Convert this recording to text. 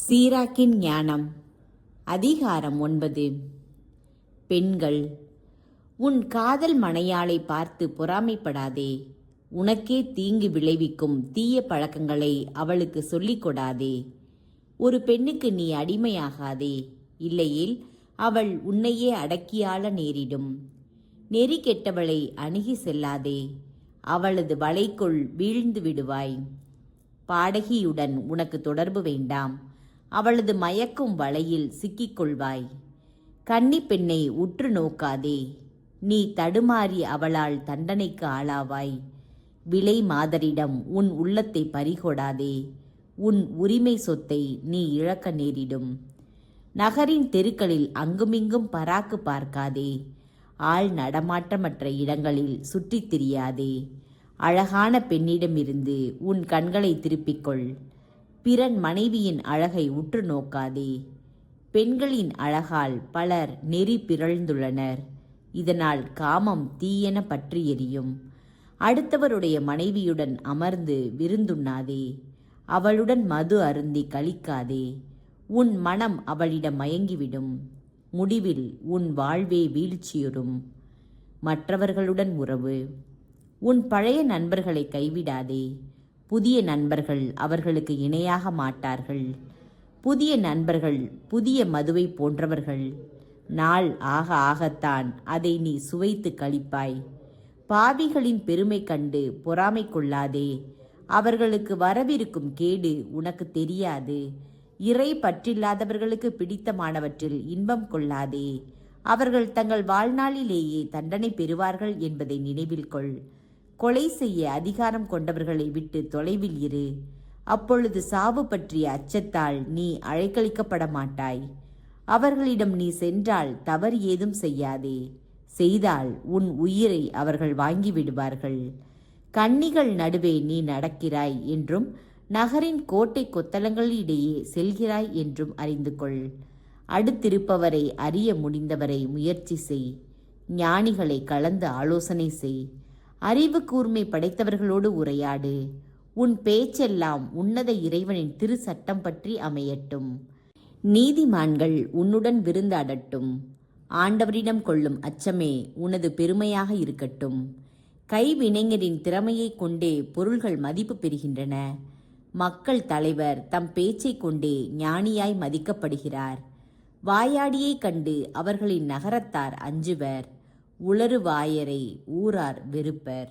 சீராக்கின் ஞானம். அதிகாரம் 9. பெண்கள். உன் காதல் மனையாளை பார்த்து பொறாமைப்படாதே. உனக்கே தீங்கு விளைவிக்கும் தீய பழக்கங்களை அவளுக்கு சொல்லிக் கொடாதே. ஒரு பெண்ணுக்கு நீ அடிமையாகாதே, இல்லையேல் அவள் உன்னையே அடக்கியாள நேரிடும். நெறி கெட்டவளை அணுகி செல்லாதே, அவளது வலைக்குள் வீழ்ந்து விடுவாய். பாடகியுடன் உனக்கு தொடர்பு வேண்டாம், அவளது மயக்கும் வலையில் சிக்கிக்கொள்வாய். கன்னி பெண்ணை உற்று நோக்காதே, நீ தடுமாறி அவளால் தண்டனைக்கு ஆளாவாய். விலை மாதரிடம் உன் உள்ளத்தை பறிகொடாதே, உன் உரிமை சொத்தை நீ இழக்க நேரிடும். நகரின் தெருக்களில் அங்குமிங்கும் பராக்கு பார்க்காதே, ஆள் நடமாட்டமற்ற இடங்களில் சுற்றித் திரியாதே. அழகான பெண்ணிடமிருந்து உன் கண்களை திருப்பிக்கொள். பிறன் மனைவியின் அழகை உற்று நோக்காதே. பெண்களின் அழகால் பலர் நெறி பிறழ்ந்துள்ளனர், இதனால் காமம் தீயென பற்றி எரியும். அடுத்தவருடைய மனைவியுடன் அமர்ந்து விருந்துண்ணாதே, அவளுடன் மது அருந்தி கழிக்காதே. உன் மனம் அவளிடம் மயங்கிவிடும், முடிவில் உன் வாழ்வே வீழ்ச்சியுறும். மற்றவர்களுடன் உறவு. உன் பழைய நண்பர்களை கைவிடாதே, புதிய நண்பர்கள் அவர்களுக்கு இணையாக மாட்டார்கள். புதிய நண்பர்கள் புதிய மதுவை போன்றவர்கள், நாள் ஆக ஆகத்தான் அதை நீ சுவைத்து கழிப்பாய். பாவிகளின் பெருமை கண்டு பொறாமை கொள்ளாதே, அவர்களுக்கு வரவிருக்கும் கேடு உனக்கு தெரியாது. இறை பற்றில்லாதவர்களுக்கு பிடித்தமானவற்றில் இன்பம் கொள்ளாதே, அவர்கள் தங்கள் வாழ்நாளிலேயே தண்டனை பெறுவார்கள் என்பதை நினைவில் கொள். கொலை செய்ய அதிகாரம் கொண்டவர்களை விட்டு தொலைவில் இரு, அப்பொழுது சாவு பற்றிய அச்சத்தால் நீ அழைக்கழிக்கப்பட மாட்டாய். அவர்களிடம் நீ சென்றால் தவறு ஏதும் செய்யாதே, செய்தால் உன் உயிரை அவர்கள் வாங்கிவிடுவார்கள். கன்னிகள் நடுவே நீ நடக்கிறாய் என்றும் நகரின் கோட்டை கொத்தளங்களிடையே செல்கிறாய் என்றும் அறிந்து கொள். அடுத்திருப்பவரை அறிய முடிந்தவரை முயற்சி செய், ஞானிகளை கலந்து ஆலோசனை செய். அறிவு கூர்மை படைத்தவர்களோடு உரையாடு, உன் பேச்செல்லாம் உன்னத இறைவனின் திரு சட்டம் பற்றி அமையட்டும். நீதிமான்கள் உன்னுடன் விருந்தாடட்டும், ஆண்டவரிடம் கொள்ளும் அச்சமே உனது பெருமையாக இருக்கட்டும். கைவினைஞரின் திறமையை கொண்டே பொருள்கள் மதிப்பு பெறுகின்றன. மக்கள் தலைவர் தம் பேச்சை கொண்டே ஞானியாய் மதிக்கப்படுகிறார். வாயாடியை கண்டு அவர்களின் நகரத்தார் அஞ்சுவர், உளறு வாயரை ஊரார் வெறுப்பர்.